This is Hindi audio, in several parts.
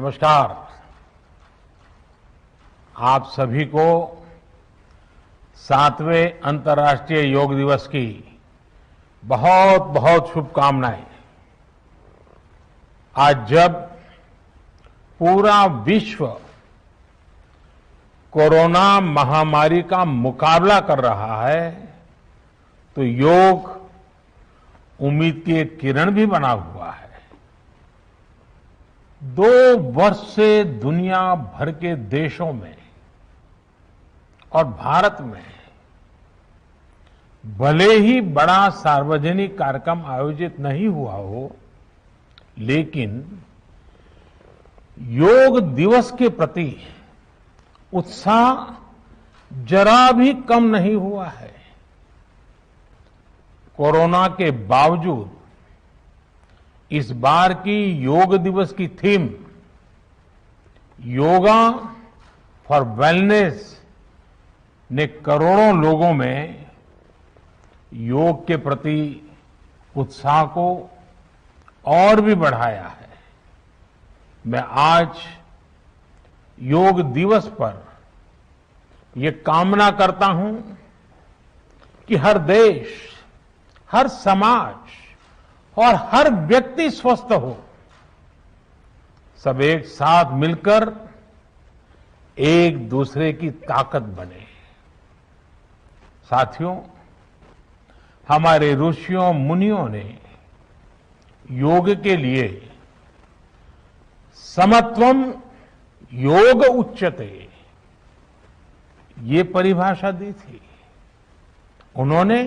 नमस्कार। आप सभी को 7वें अंतर्राष्ट्रीय योग दिवस की बहुत बहुत शुभकामनाएं। आज जब पूरा विश्व कोरोना महामारी का मुकाबला कर रहा है तो योग उम्मीद की एक किरण भी बना हुआ है। 2 वर्ष से दुनिया भर के देशों में और भारत में भले ही बड़ा सार्वजनिक कार्यक्रम आयोजित नहीं हुआ हो, लेकिन योग दिवस के प्रति उत्साह जरा भी कम नहीं हुआ है। कोरोना के बावजूद इस बार की योग दिवस की थीम योगा फॉर वेलनेस ने करोड़ों लोगों में योग के प्रति उत्साह को और भी बढ़ाया है। मैं आज योग दिवस पर ये कामना करता हूं कि हर देश, हर समाज और हर व्यक्ति स्वस्थ हो। सब एक साथ मिलकर एक दूसरे की ताकत बने। साथियों, हमारे ऋषियों मुनियों ने योग के लिए समत्वम योग उच्यते ये परिभाषा दी थी। उन्होंने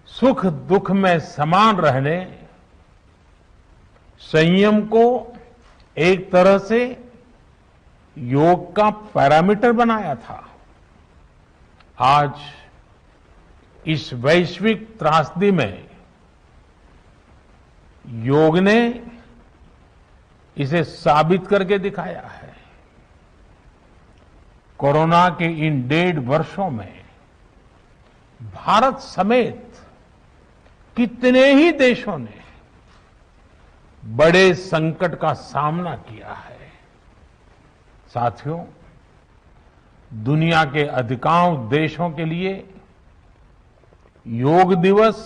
सुख दुख में समान रहने, संयम को एक तरह से योग का पैरामीटर बनाया था। आज इस वैश्विक त्रासदी में योग ने इसे साबित करके दिखाया है। कोरोना के इन 1.5 वर्षों में भारत समेत कितने ही देशों ने बड़े संकट का सामना किया है। साथियों, दुनिया के अधिकांश देशों के लिए योग दिवस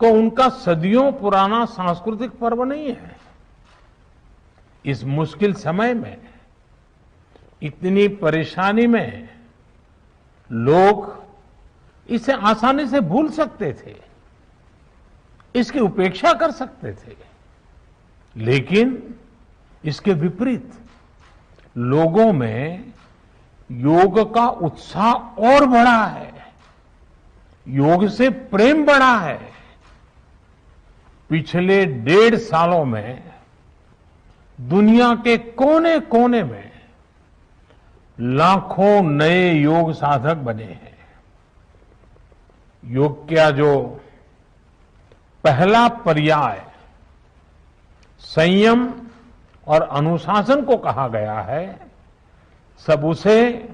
को उनका सदियों पुराना सांस्कृतिक पर्व नहीं है। इस मुश्किल समय में, इतनी परेशानी में लोग इसे आसानी से भूल सकते थे, इसकी उपेक्षा कर सकते थे, लेकिन इसके विपरीत लोगों में योग का उत्साह और बढ़ा है, योग से प्रेम बढ़ा है। पिछले 1.5 सालों में दुनिया के कोने कोने में लाखों नए योग साधक बने हैं। योग का जो पहला पर्याय संयम और अनुशासन को कहा गया है, सब उसे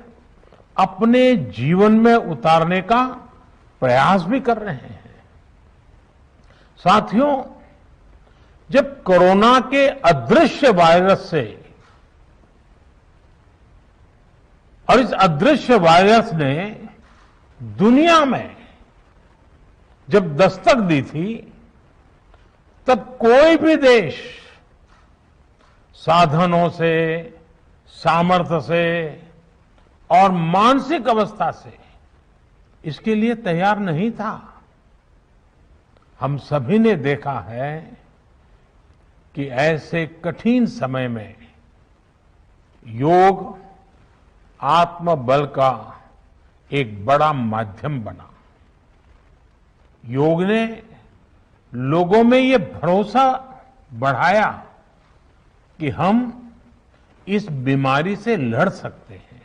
अपने जीवन में उतारने का प्रयास भी कर रहे हैं। साथियों, जब कोरोना के अदृश्य वायरस से और इस अदृश्य वायरस ने दुनिया में जब दस्तक दी थी, तब कोई भी देश साधनों से, सामर्थ्य से और मानसिक अवस्था से इसके लिए तैयार नहीं था। हम सभी ने देखा है कि ऐसे कठिन समय में योग आत्मबल का एक बड़ा माध्यम बना। योग ने लोगों में ये भरोसा बढ़ाया कि हम इस बीमारी से लड़ सकते हैं।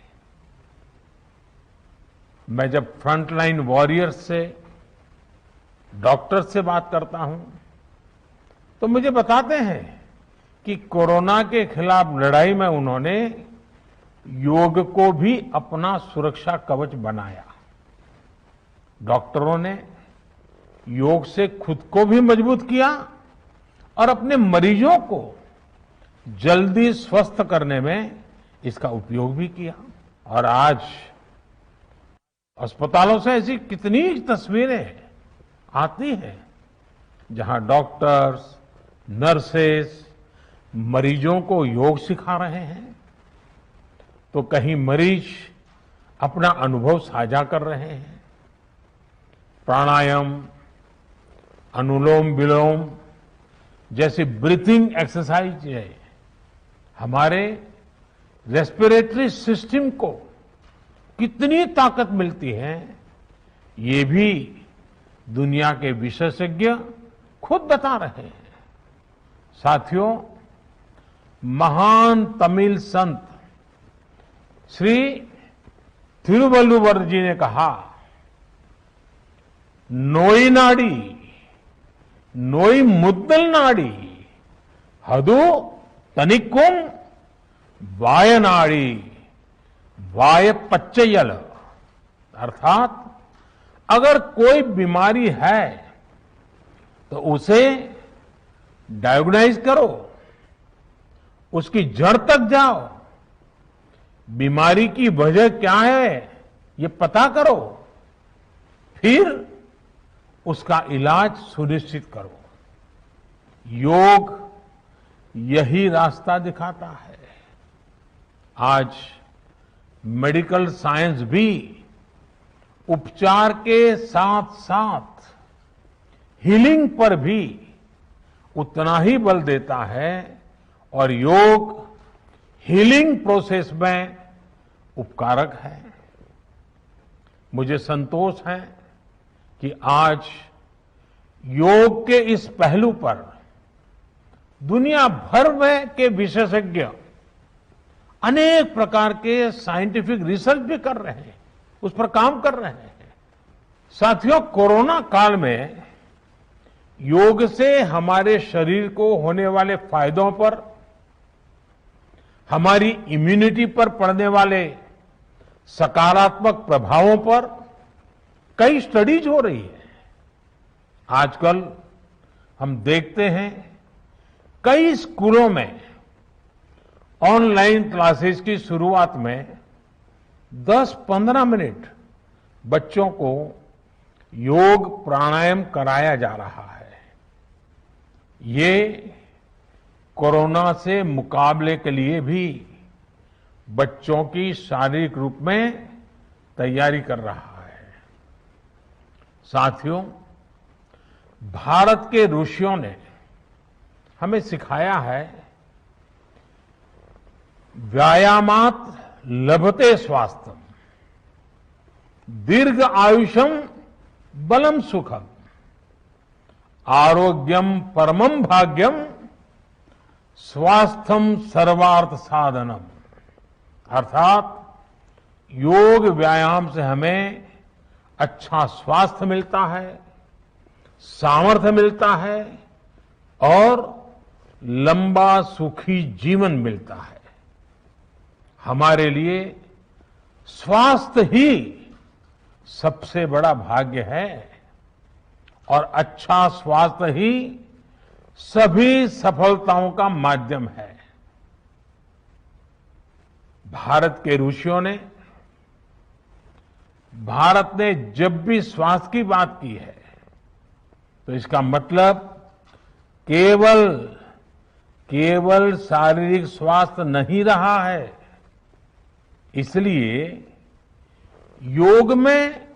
मैं जब फ्रंटलाइन वॉरियर्स से, डॉक्टर से बात करता हूं तो मुझे बताते हैं कि कोरोना के खिलाफ लड़ाई में उन्होंने योग को भी अपना सुरक्षा कवच बनाया। डॉक्टरों ने योग से खुद को भी मजबूत किया और अपने मरीजों को जल्दी स्वस्थ करने में इसका उपयोग भी किया। और आज अस्पतालों से ऐसी कितनी तस्वीरें आती हैं जहां डॉक्टर्स, नर्सेस मरीजों को योग सिखा रहे हैं, तो कहीं मरीज अपना अनुभव साझा कर रहे हैं। प्राणायाम, अनुलोम विलोम जैसी ब्रीथिंग एक्सरसाइज है हमारे रेस्पिरेटरी सिस्टम को कितनी ताकत मिलती है, ये भी दुनिया के विशेषज्ञ खुद बता रहे हैं। साथियों, महान तमिल संत श्री तिरुवल्लुवर जी ने कहा, नोई नाडी नोई मुद्दल नाडी हदु तनिक्कुम वायनाडी वाय पच्चयल। अर्थात अगर कोई बीमारी है तो उसे डायग्नाइज करो, उसकी जड़ तक जाओ, बीमारी की वजह क्या है ये पता करो, फिर उसका इलाज सुनिश्चित करो। योग यही रास्ता दिखाता है। आज मेडिकल साइंस भी उपचार के साथ साथ हीलिंग पर भी उतना ही बल देता है और योग हीलिंग प्रोसेस में उपकारक है। मुझे संतोष है कि आज योग के इस पहलू पर दुनिया भर में के विशेषज्ञ अनेक प्रकार के साइंटिफिक रिसर्च भी कर रहे हैं, उस पर काम कर रहे हैं। साथियों, कोरोना काल में योग से हमारे शरीर को होने वाले फायदों पर, हमारी इम्यूनिटी पर पड़ने वाले सकारात्मक प्रभावों पर कई स्टडीज हो रही है। आजकल हम देखते हैं कई स्कूलों में ऑनलाइन क्लासेस की शुरुआत में 10-15 मिनट बच्चों को योग प्राणायाम कराया जा रहा है। ये कोरोना से मुकाबले के लिए भी बच्चों की शारीरिक रूप में तैयारी कर रहा है। साथियों, भारत के ऋषियों ने हमें सिखाया है, व्यायामात लभते स्वास्थ्यम, दीर्घ आयुषम बलम सुखम, आरोग्यम परमम भाग्यम, स्वास्थ्यम सर्वार्थ साधनम। अर्थात योग व्यायाम से हमें अच्छा स्वास्थ्य मिलता है, सामर्थ्य मिलता है और लंबा सुखी जीवन मिलता है। हमारे लिए स्वास्थ्य ही सबसे बड़ा भाग्य है और अच्छा स्वास्थ्य ही सभी सफलताओं का माध्यम है। भारत के ऋषियों ने, भारत ने जब भी स्वास्थ्य की बात की है तो इसका मतलब केवल शारीरिक स्वास्थ्य नहीं रहा है। इसलिए योग में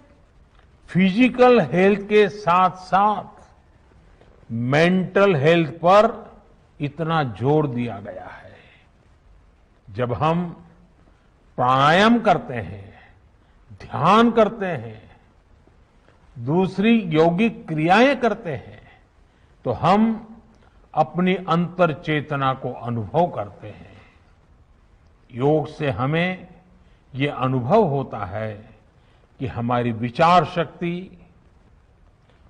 फिजिकल हेल्थ के साथ साथ मेंटल हेल्थ पर इतना जोर दिया गया है। जब हम प्राणायाम करते हैं, ध्यान करते हैं, दूसरी यौगिक क्रियाएं करते हैं, तो हम अपनी अंतर चेतना को अनुभव करते हैं। योग से हमें ये अनुभव होता है कि हमारी विचार शक्ति,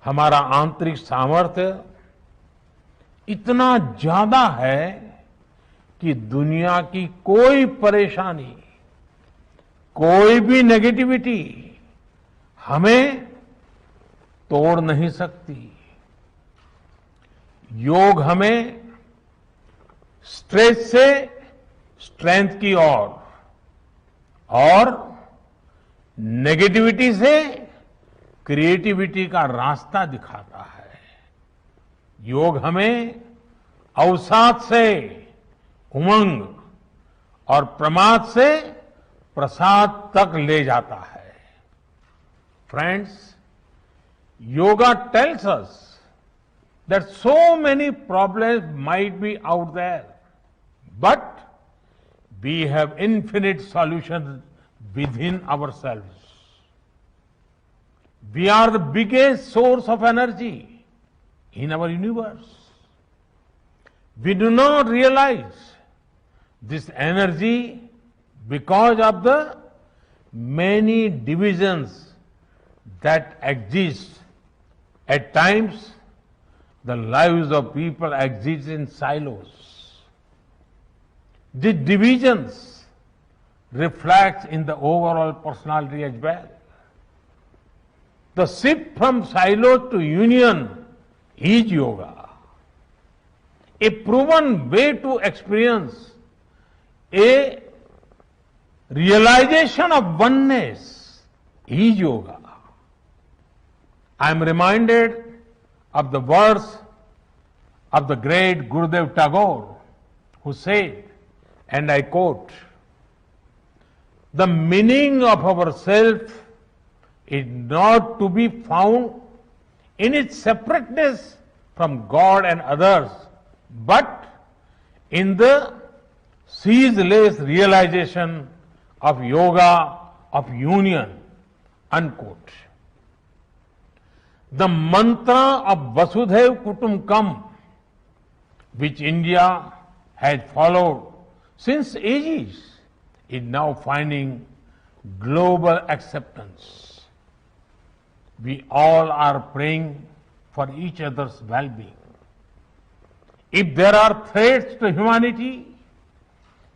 हमारा आंतरिक सामर्थ्य इतना ज्यादा है कि दुनिया की कोई परेशानी, कोई भी नेगेटिविटी हमें तोड़ नहीं सकती। योग हमें स्ट्रेस से स्ट्रेंथ की ओर और नेगेटिविटी से क्रिएटिविटी का रास्ता दिखाता है। योग हमें अवसाद से उमंग और प्रमाद से प्रसाद तक ले जाता है। Friends, yoga tells us that so many problems might be out there, but we have infinite solutions within ourselves. We are the biggest source of energy in our universe. We do not realize this energy because of the many divisions that exist. At times, the lives of people exist in silos. These divisions reflect in the overall personality as well. The shift from silo to union is yoga. A proven way to experience a realization of oneness is yoga. I am reminded of the words of the great Gurudev Tagore, who said, and I quote, "The meaning of our self is not to be found in its separateness from God and others, but in the ceaseless realization of yoga of union," unquote. The mantra of Vasudhaiv Kutumbakam, which India has followed since ages, is now finding global acceptance. We all are praying for each other's well-being. If there are threats to humanity,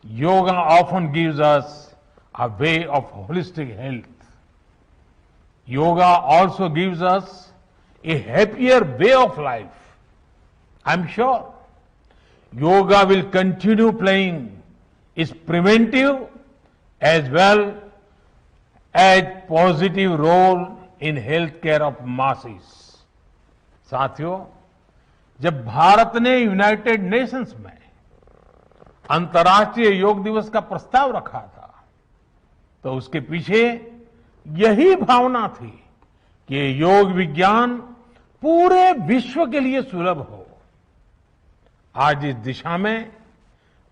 yoga often gives us a way of holistic health. Yoga also gives us a happier way of life. I'm sure yoga will continue playing its preventive as well as positive role in healthcare of masses. साथियों, जब भारत ने यूनाइटेड नेशंस में अंतर्राष्ट्रीय योग दिवस का प्रस्ताव रखा था, तो उसके पीछे यही भावना थी कि योग विज्ञान पूरे विश्व के लिए सुलभ हो। आज इस दिशा में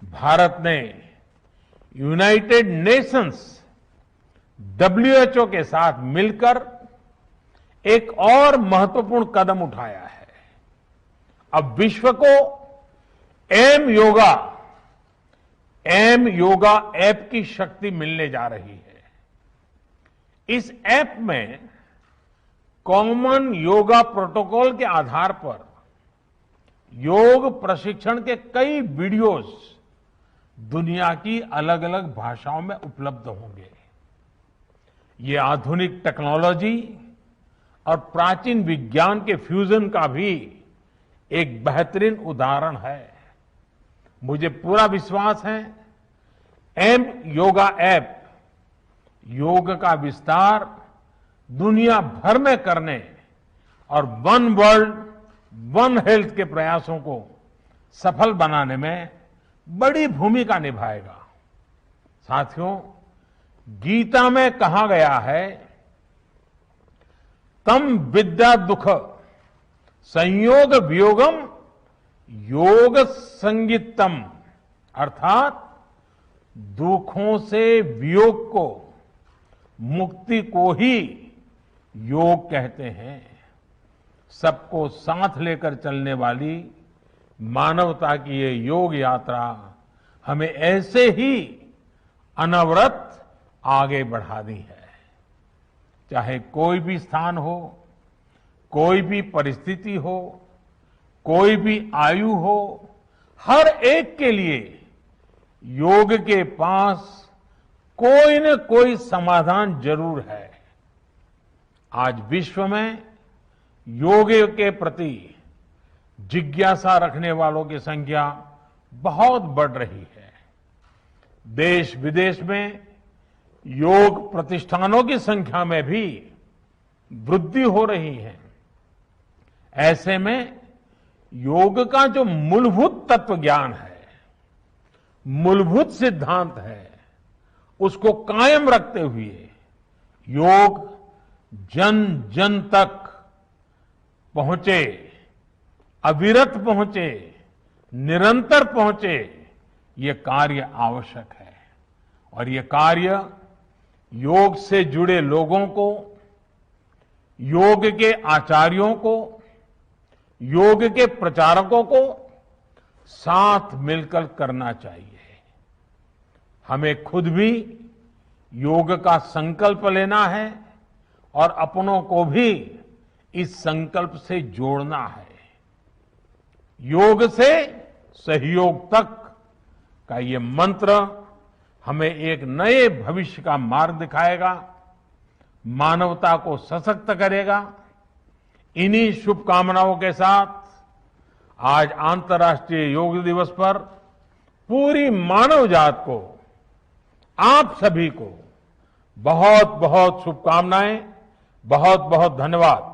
भारत ने यूनाइटेड नेशंस WHO के साथ मिलकर एक और महत्वपूर्ण कदम उठाया है। अब विश्व को एम योगा ऐप की शक्ति मिलने जा रही है। इस ऐप में कॉमन योगा प्रोटोकॉल के आधार पर योग प्रशिक्षण के कई वीडियोस दुनिया की अलग अलग भाषाओं में उपलब्ध होंगे। ये आधुनिक टेक्नोलॉजी और प्राचीन विज्ञान के फ्यूजन का भी एक बेहतरीन उदाहरण है। मुझे पूरा विश्वास है एम योगा ऐप योग का विस्तार दुनिया भर में करने और वन वर्ल्ड वन हेल्थ के प्रयासों को सफल बनाने में बड़ी भूमिका निभाएगा। साथियों, गीता में कहा गया है, तम विद्या दुख संयोग वियोगम योग संगीतम, अर्थात दुखों से वियोग को, मुक्ति को ही योग कहते हैं। सबको साथ लेकर चलने वाली मानवता की ये योग यात्रा हमें ऐसे ही अनवरत आगे बढ़ानी है। चाहे कोई भी स्थान हो, कोई भी परिस्थिति हो, कोई भी आयु हो, हर एक के लिए योग के पास कोई न कोई समाधान जरूर है। आज विश्व में योग के प्रति जिज्ञासा रखने वालों की संख्या बहुत बढ़ रही है। देश विदेश में योग प्रतिष्ठानों की संख्या में भी वृद्धि हो रही है। ऐसे में योग का जो मूलभूत तत्व ज्ञान है, मूलभूत सिद्धांत है, उसको कायम रखते हुए योग जन जन तक पहुंचे, अविरत पहुंचे, निरंतर पहुंचे, ये कार्य आवश्यक है। और ये कार्य योग से जुड़े लोगों को, योग के आचार्यों को, योग के प्रचारकों को साथ मिलकर करना चाहिए। हमें खुद भी योग का संकल्प लेना है और अपनों को भी इस संकल्प से जोड़ना है। योग से सहयोग तक का ये मंत्र हमें एक नए भविष्य का मार्ग दिखाएगा, मानवता को सशक्त करेगा। इन्हीं शुभकामनाओं के साथ आज अंतर्राष्ट्रीय योग दिवस पर पूरी मानव जात को, आप सभी को बहुत बहुत शुभकामनाएं, बहुत बहुत धन्यवाद।